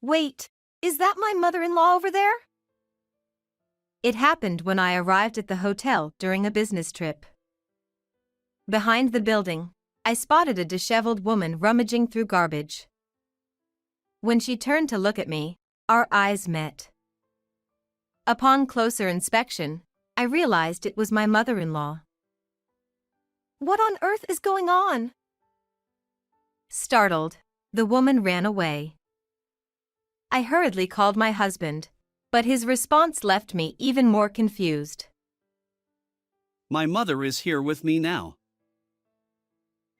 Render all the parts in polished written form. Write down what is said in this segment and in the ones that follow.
Wait, is that my mother-in-law over there? It happened when I arrived at the hotel during a business trip. Behind the building, I spotted a disheveled woman rummaging through garbage. When she turned to look at me, our eyes met. Upon closer inspection, I realized it was my mother-in-law. What on earth is going on? Startled, the woman ran away. I hurriedly called my husband, but his response left me even more confused. My mother is here with me now.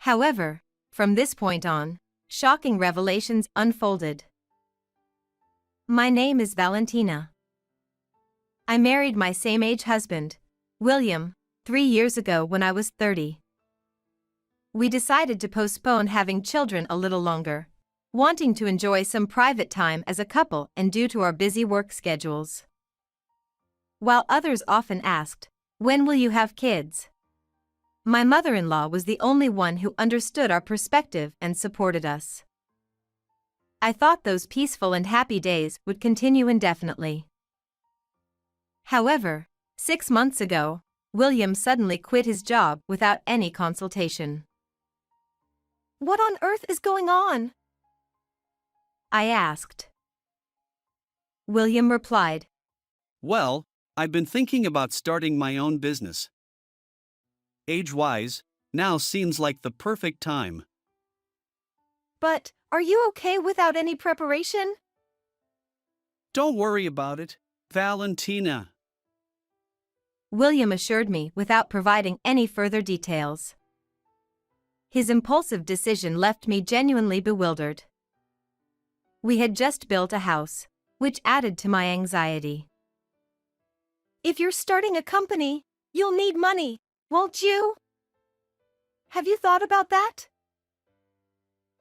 However, from this point on, shocking revelations unfolded. My name is Valentina. I married my same-age husband, William, 3 years ago when I was 30. We decided to postpone having children a little longer, wanting to enjoy some private time as a couple and due to our busy work schedules. While others often asked, "When will you have kids?" my mother-in-law was the only one who understood our perspective and supported us. I thought those peaceful and happy days would continue indefinitely. However, 6 months ago, William suddenly quit his job without any consultation. What on earth is going on? I asked. William replied, Well, I've been thinking about starting my own business. Age-wise, now seems like the perfect time. But, are you okay without any preparation? Don't worry about it, Valentina. William assured me without providing any further details. His impulsive decision left me genuinely bewildered. We had just built a house, which added to my anxiety. If you're starting a company, you'll need money, won't you? Have you thought about that?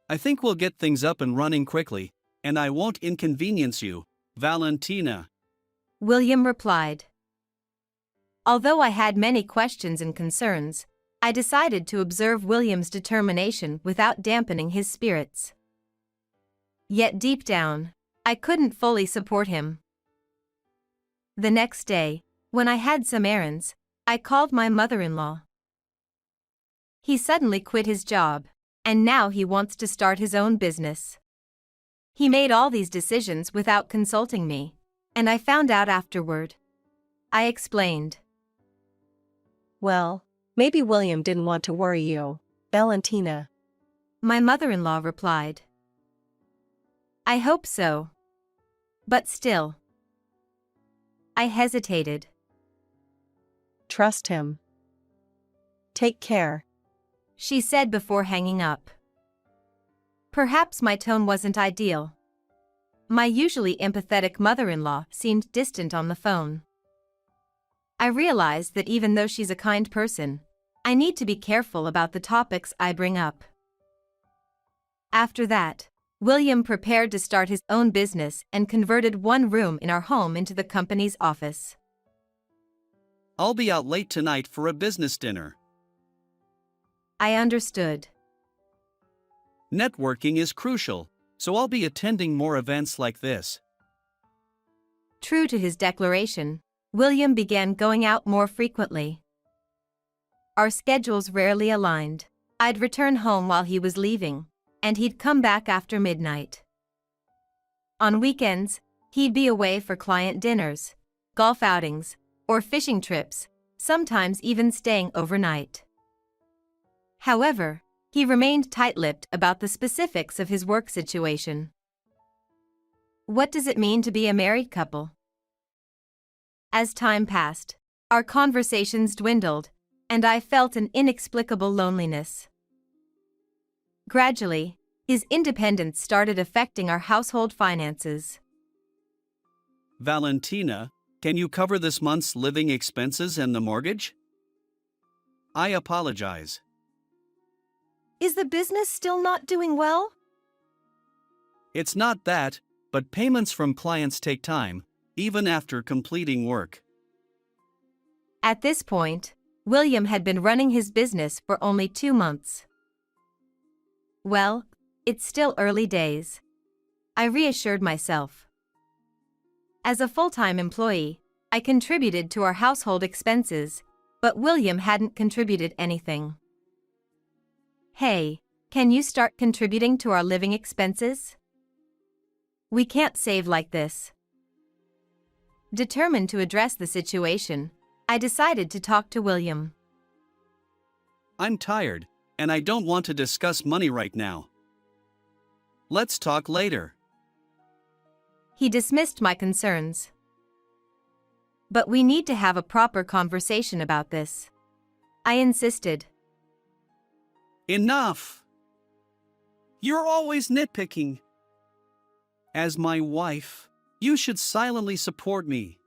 I think we'll get things up and running quickly, and I won't inconvenience you, Valentina. William replied. Although I had many questions and concerns, I decided to observe William's determination without dampening his spirits. Yet deep down, I couldn't fully support him. The next day, when I had some errands, I called my mother-in-law. He suddenly quit his job, and now he wants to start his own business. He made all these decisions without consulting me, and I found out afterward. I explained. Well, maybe William didn't want to worry you, Valentina. My mother-in-law replied. I hope so. But still. I hesitated. Trust him. Take care, she said before hanging up. Perhaps my tone wasn't ideal. My usually empathetic mother-in-law seemed distant on the phone. I realized that even though she's a kind person, I need to be careful about the topics I bring up. After that, William prepared to start his own business and converted one room in our home into the company's office. I'll be out late tonight for a business dinner. I understood. Networking is crucial, so I'll be attending more events like this. True to his declaration, William began going out more frequently. Our schedules rarely aligned. I'd return home while he was leaving, and he'd come back after midnight. On weekends, he'd be away for client dinners, golf outings, or fishing trips, sometimes even staying overnight. However, he remained tight-lipped about the specifics of his work situation. What does it mean to be a married couple? As time passed, our conversations dwindled, and I felt an inexplicable loneliness. Gradually, his independence started affecting our household finances. Valentina, can you cover this month's living expenses and the mortgage? I apologize. Is the business still not doing well? It's not that, but payments from clients take time, even after completing work. At this point, William had been running his business for only 2 months. Well, it's still early days. I reassured myself. As a full-time employee, I contributed to our household expenses, but William hadn't contributed anything. Hey, can you start contributing to our living expenses? We can't save like this. Determined to address the situation, I decided to talk to William. I'm tired, and I don't want to discuss money right now. Let's talk later. He dismissed my concerns. But we need to have a proper conversation about this. I insisted. Enough! You're always nitpicking. As my wife, you should silently support me.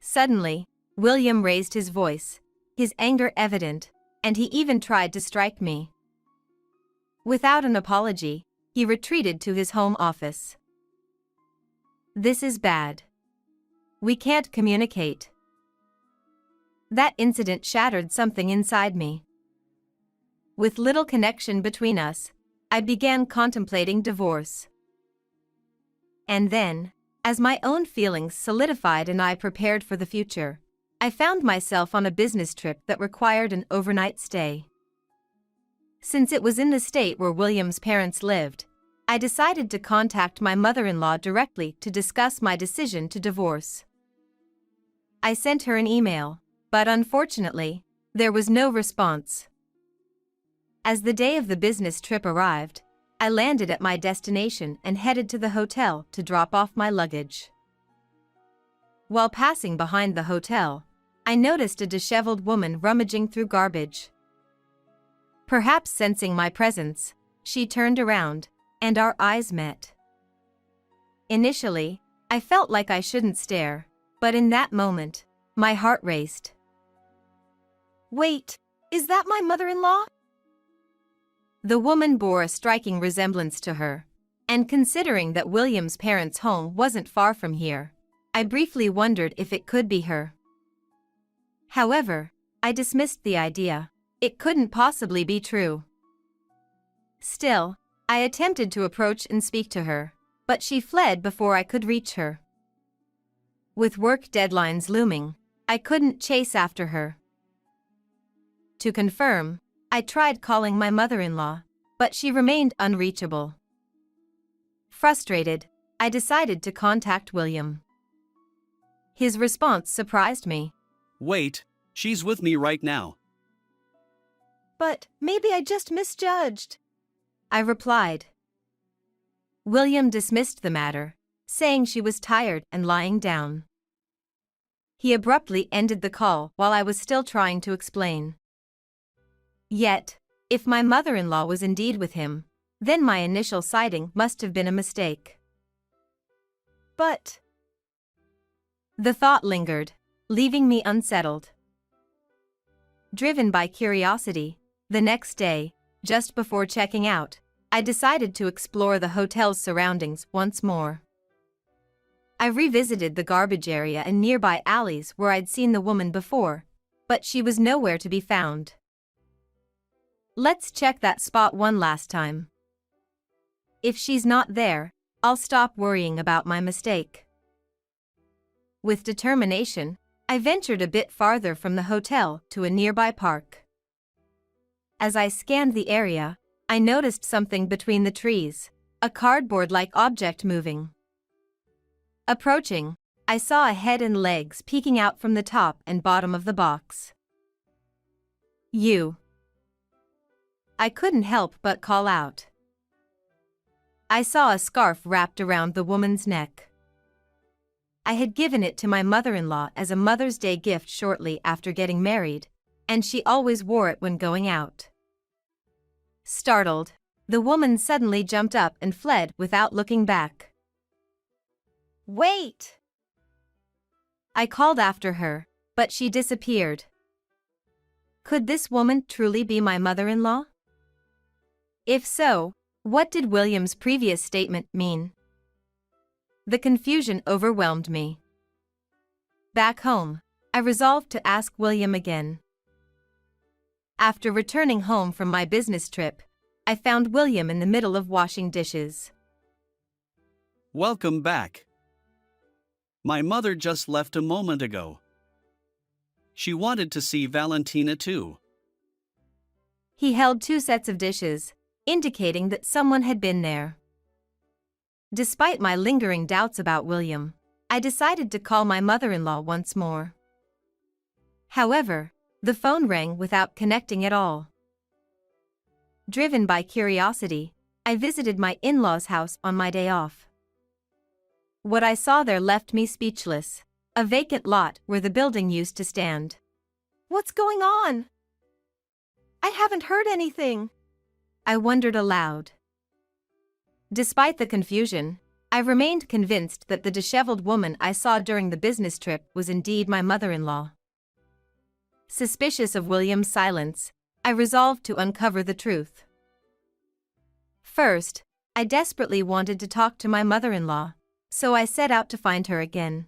Suddenly, William raised his voice, his anger evident, and he even tried to strike me. Without an apology, he retreated to his home office. This is bad. We can't communicate. That incident shattered something inside me. With little connection between us, I began contemplating divorce. And then, as my own feelings solidified and I prepared for the future, I found myself on a business trip that required an overnight stay. Since it was in the state where William's parents lived, I decided to contact my mother-in-law directly to discuss my decision to divorce. I sent her an email, but unfortunately, there was no response. As the day of the business trip arrived, I landed at my destination and headed to the hotel to drop off my luggage. While passing behind the hotel, I noticed a disheveled woman rummaging through garbage. Perhaps sensing my presence, she turned around, and our eyes met. Initially, I felt like I shouldn't stare, but in that moment, my heart raced. Wait, is that my mother-in-law? The woman bore a striking resemblance to her, and considering that William's parents' home wasn't far from here, I briefly wondered if it could be her. However, I dismissed the idea. It couldn't possibly be true. Still, I attempted to approach and speak to her, but she fled before I could reach her. With work deadlines looming, I couldn't chase after her. To confirm, I tried calling my mother-in-law, but she remained unreachable. Frustrated, I decided to contact William. His response surprised me. Wait, she's with me right now. But maybe I just misjudged, I replied. William dismissed the matter, saying she was tired and lying down. He abruptly ended the call while I was still trying to explain. Yet, if my mother-in-law was indeed with him, then my initial sighting must have been a mistake. But the thought lingered, leaving me unsettled. Driven by curiosity, the next day, just before checking out, I decided to explore the hotel's surroundings once more. I revisited the garbage area and nearby alleys where I'd seen the woman before, but she was nowhere to be found. Let's check that spot one last time. If she's not there, I'll stop worrying about my mistake. With determination, I ventured a bit farther from the hotel to a nearby park. As I scanned the area, I noticed something between the trees, a cardboard-like object moving. Approaching, I saw a head and legs peeking out from the top and bottom of the box. I couldn't help but call out. I saw a scarf wrapped around the woman's neck. I had given it to my mother-in-law as a Mother's Day gift shortly after getting married, and she always wore it when going out. Startled, the woman suddenly jumped up and fled without looking back. Wait! I called after her, but she disappeared. Could this woman truly be my mother-in-law? If so, what did William's previous statement mean? The confusion overwhelmed me. Back home, I resolved to ask William again. After returning home from my business trip, I found William in the middle of washing dishes. Welcome back. My mother just left a moment ago. She wanted to see Valentina too. He held 2 sets of dishes, indicating that someone had been there. Despite my lingering doubts about William, I decided to call my mother-in-law once more. However, the phone rang without connecting at all. Driven by curiosity, I visited my in-laws' house on my day off. What I saw there left me speechless. A vacant lot where the building used to stand. What's going on? I haven't heard anything, I wondered aloud. Despite the confusion, I remained convinced that the disheveled woman I saw during the business trip was indeed my mother-in-law. Suspicious of William's silence, I resolved to uncover the truth. First, I desperately wanted to talk to my mother-in-law, so I set out to find her again.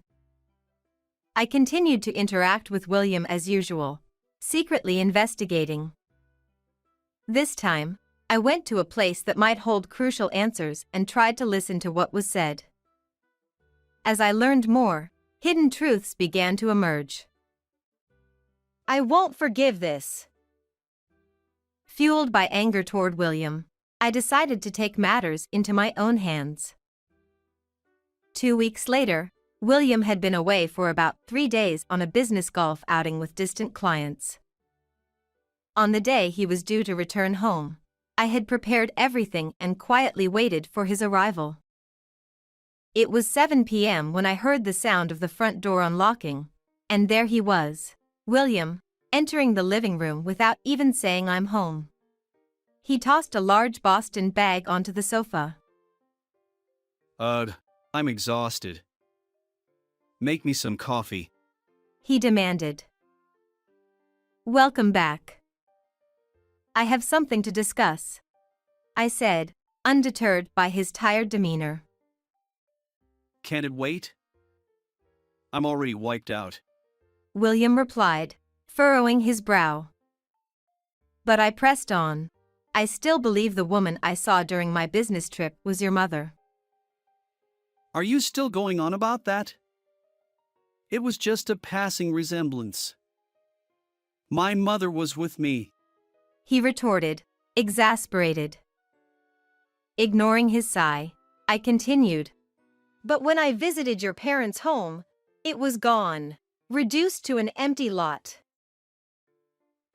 I continued to interact with William as usual, secretly investigating. This time, I went to a place that might hold crucial answers and tried to listen to what was said. As I learned more, hidden truths began to emerge. I won't forgive this. Fueled by anger toward William, I decided to take matters into my own hands. 2 weeks later, William had been away for about 3 days on a business golf outing with distant clients. On the day he was due to return home, I had prepared everything and quietly waited for his arrival. It was 7 p.m. when I heard the sound of the front door unlocking, and there he was, William, entering the living room without even saying I'm home. He tossed a large Boston bag onto the sofa. I'm exhausted. Make me some coffee, he demanded. Welcome back. I have something to discuss, I said, undeterred by his tired demeanor. Can it wait? I'm already wiped out. William replied, furrowing his brow. But I pressed on. I still believe the woman I saw during my business trip was your mother. Are you still going on about that? It was just a passing resemblance. My mother was with me, he retorted, exasperated. Ignoring his sigh, I continued. But when I visited your parents' home, it was gone, reduced to an empty lot.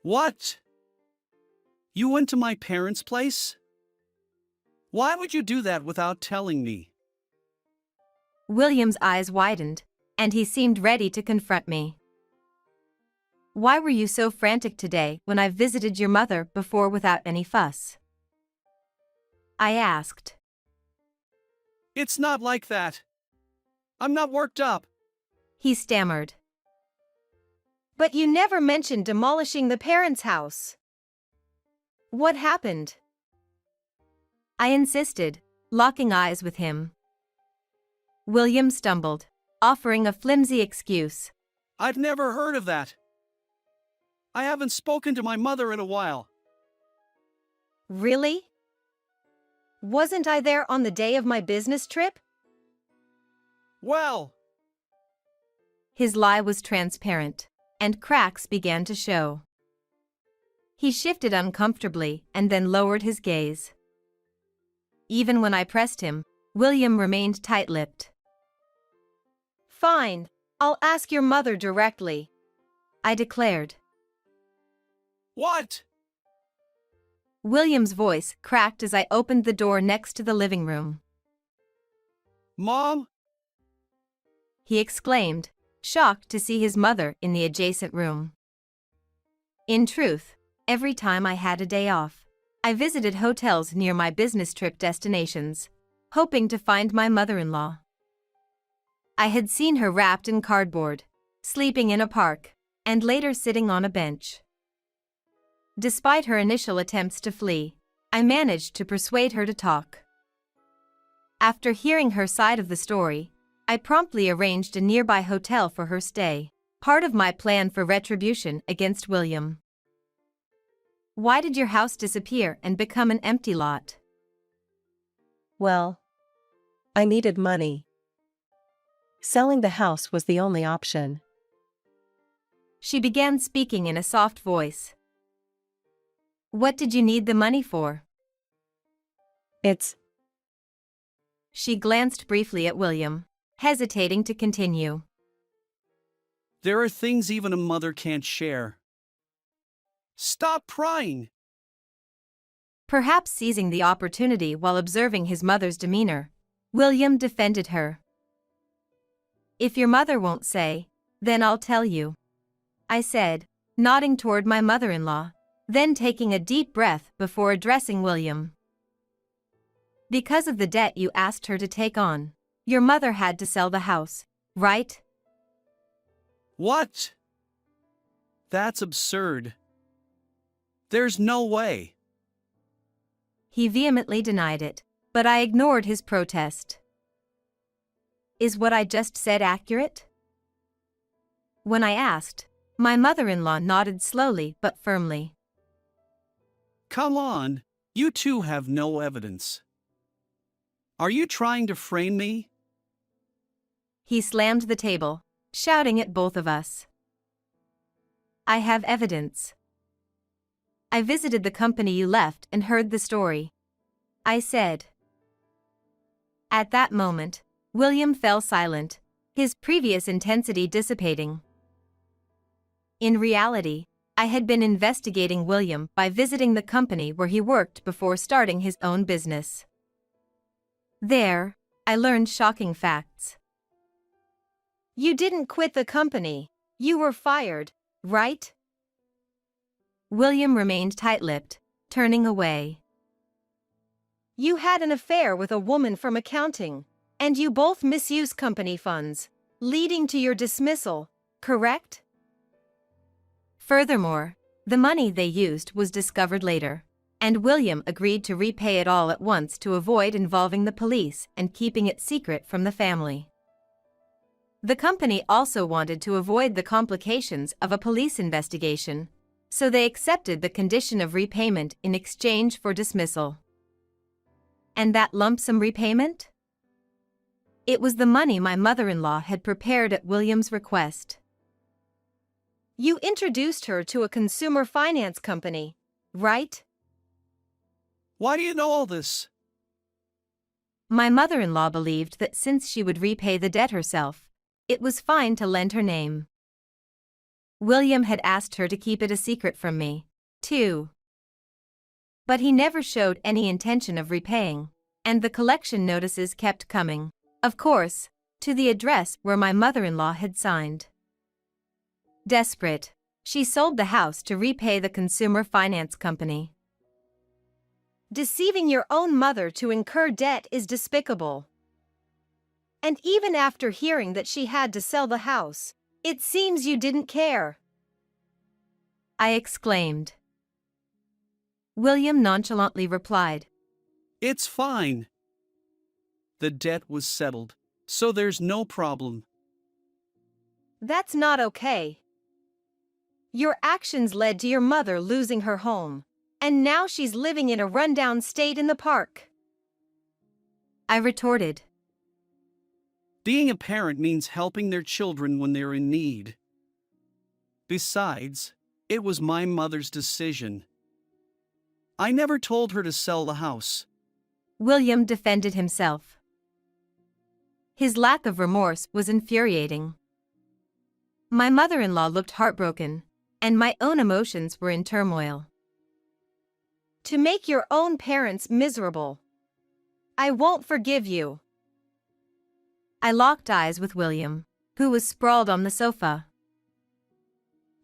What? You went to my parents' place? Why would you do that without telling me? William's eyes widened, and he seemed ready to confront me. Why were you so frantic today when I visited your mother before without any fuss? I asked. It's not like that. I'm not worked up, he stammered. But you never mentioned demolishing the parents' house. What happened? I insisted, locking eyes with him. William stumbled, offering a flimsy excuse. I've never heard of that. I haven't spoken to my mother in a while. Really? Wasn't I there on the day of my business trip? Well, his lie was transparent, and cracks began to show. He shifted uncomfortably and then lowered his gaze. Even when I pressed him, William remained tight-lipped. Fine, I'll ask your mother directly, I declared. What? William's voice cracked as I opened the door next to the living room. Mom? He exclaimed, shocked to see his mother in the adjacent room. In truth, every time I had a day off, I visited hotels near my business trip destinations, hoping to find my mother-in-law. I had seen her wrapped in cardboard, sleeping in a park, and later sitting on a bench. Despite her initial attempts to flee, I managed to persuade her to talk. After hearing her side of the story, I promptly arranged a nearby hotel for her stay, part of my plan for retribution against William. Why did your house disappear and become an empty lot? Well, I needed money. Selling the house was the only option. She began speaking in a soft voice. What did you need the money for? It's. She glanced briefly at William, hesitating to continue. There are things even a mother can't share. Stop crying! Perhaps seizing the opportunity while observing his mother's demeanor, William defended her. If your mother won't say, then I'll tell you, I said, nodding toward my mother-in-law, then taking a deep breath before addressing William. Because of the debt you asked her to take on, your mother had to sell the house, right? What? That's absurd. There's no way. He vehemently denied it, but I ignored his protest. Is what I just said accurate? When I asked, my mother-in-law nodded slowly but firmly. Come on, you two have no evidence. Are you trying to frame me? He slammed the table, shouting at both of us. I have evidence. I visited the company you left and heard the story, I said. At that moment, William fell silent, his previous intensity dissipating. In reality, I had been investigating William by visiting the company where he worked before starting his own business. There, I learned shocking facts. You didn't quit the company, you were fired, right? William remained tight-lipped, turning away. You had an affair with a woman from accounting, and you both misused company funds, leading to your dismissal, correct? Furthermore, the money they used was discovered later, and William agreed to repay it all at once to avoid involving the police and keeping it secret from the family. The company also wanted to avoid the complications of a police investigation, so they accepted the condition of repayment in exchange for dismissal. And that lump sum repayment? It was the money my mother-in-law had prepared at William's request. You introduced her to a consumer finance company, right? Why do you know all this? My mother-in-law believed that since she would repay the debt herself, it was fine to lend her name. William had asked her to keep it a secret from me, too. But he never showed any intention of repaying, and the collection notices kept coming, of course, to the address where my mother-in-law had signed. Desperate, she sold the house to repay the consumer finance company. Deceiving your own mother to incur debt is despicable. And even after hearing that she had to sell the house, it seems you didn't care, I exclaimed. William nonchalantly replied, It's fine. The debt was settled, so there's no problem. That's not okay. Your actions led to your mother losing her home, and now she's living in a rundown state in the park, I retorted. Being a parent means helping their children when they're in need. Besides, it was my mother's decision. I never told her to sell the house. William defended himself. His lack of remorse was infuriating. My mother-in-law looked heartbroken, and my own emotions were in turmoil. To make your own parents miserable. I won't forgive you. I locked eyes with William, who was sprawled on the sofa.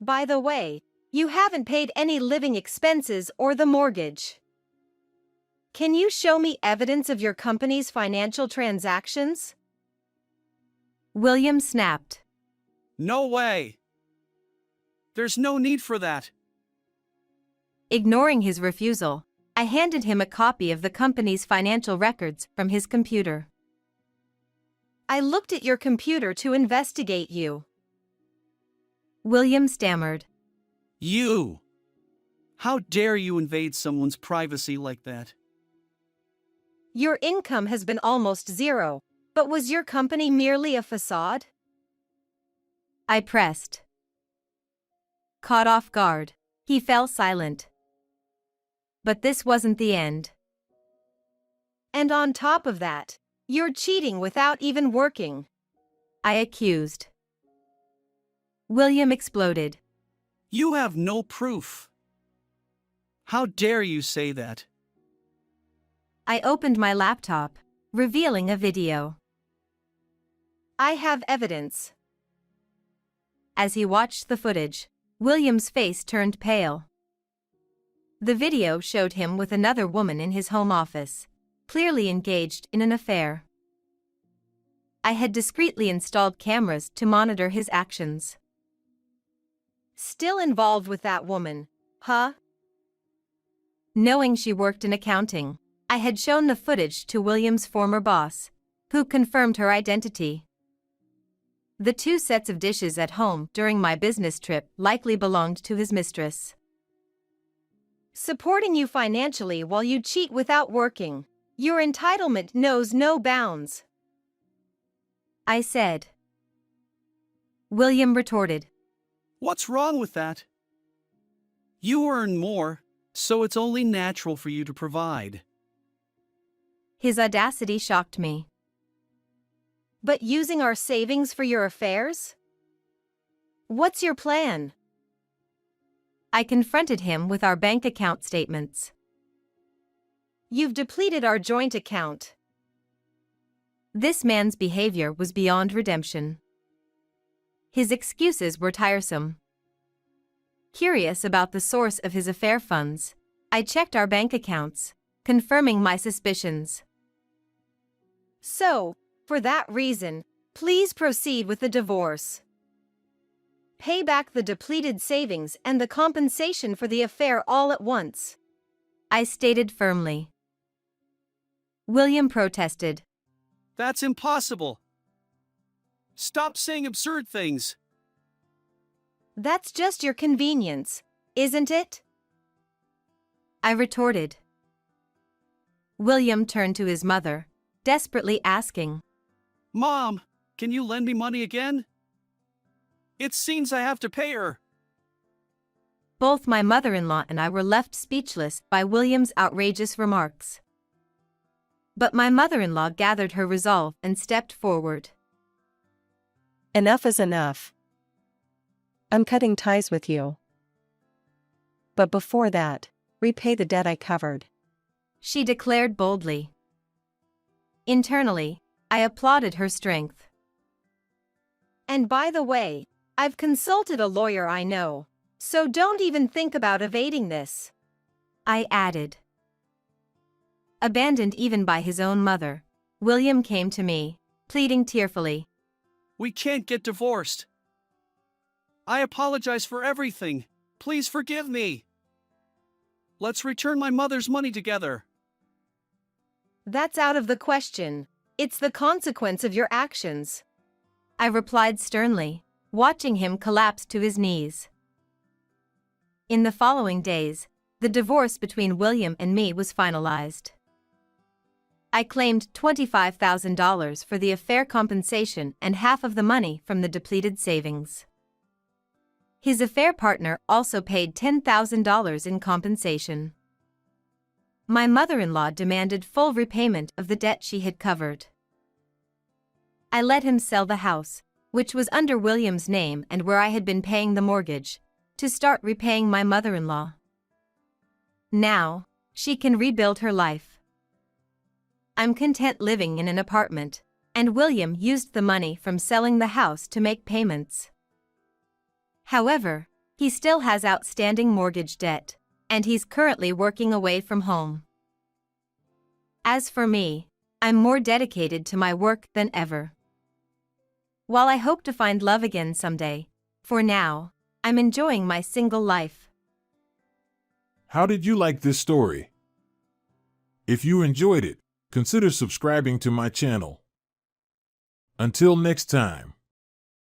By the way, you haven't paid any living expenses or the mortgage. Can you show me evidence of your company's financial transactions? William snapped. No way. There's no need for that. Ignoring his refusal, I handed him a copy of the company's financial records from his computer. I looked at your computer to investigate you. William stammered. You! How dare you invade someone's privacy like that? Your income has been almost zero, but was your company merely a facade? I pressed. Caught off guard, he fell silent. But this wasn't the end. And on top of that, you're cheating without even working, I accused. William exploded. You have no proof. How dare you say that? I opened my laptop, revealing a video. I have evidence. As he watched the footage, William's face turned pale. The video showed him with another woman in his home office, clearly engaged in an affair. I had discreetly installed cameras to monitor his actions. Still involved with that woman, huh? Knowing she worked in accounting, I had shown the footage to William's former boss, who confirmed her identity. The 2 sets of dishes at home during my business trip likely belonged to his mistress. Supporting you financially while you cheat without working. Your entitlement knows no bounds, I said. William retorted. What's wrong with that? You earn more, so it's only natural for you to provide. His audacity shocked me. But using our savings for your affairs? What's your plan? I confronted him with our bank account statements. You've depleted our joint account. This man's behavior was beyond redemption. His excuses were tiresome. Curious about the source of his affair funds, I checked our bank accounts, confirming my suspicions. So, for that reason, please proceed with the divorce. Pay back the depleted savings and the compensation for the affair all at once, I stated firmly. William protested. That's impossible. Stop saying absurd things. That's just your convenience, isn't it? I retorted. William turned to his mother, desperately asking, Mom, can you lend me money again? It seems I have to pay her. Both my mother-in-law and I were left speechless by William's outrageous remarks. But my mother-in-law gathered her resolve and stepped forward. Enough is enough. I'm cutting ties with you. But before that, repay the debt I covered, she declared boldly. Internally, I applauded her strength. And by the way, I've consulted a lawyer I know, so don't even think about evading this, I added. Abandoned even by his own mother, William came to me, pleading tearfully. We can't get divorced. I apologize for everything. Please forgive me. Let's return my mother's money together. That's out of the question. It's the consequence of your actions, I replied sternly, watching him collapse to his knees. In the following days, the divorce between William and me was finalized. I claimed $25,000 for the affair compensation and half of the money from the depleted savings. His affair partner also paid $10,000 in compensation. My mother-in-law demanded full repayment of the debt she had covered. I let him sell the house, which was under William's name and where I had been paying the mortgage, to start repaying my mother-in-law. Now, she can rebuild her life. I'm content living in an apartment, and William used the money from selling the house to make payments. However, he still has outstanding mortgage debt, and he's currently working away from home. As for me, I'm more dedicated to my work than ever. While I hope to find love again someday, for now, I'm enjoying my single life. How did you like this story? If you enjoyed it, consider subscribing to my channel. Until next time.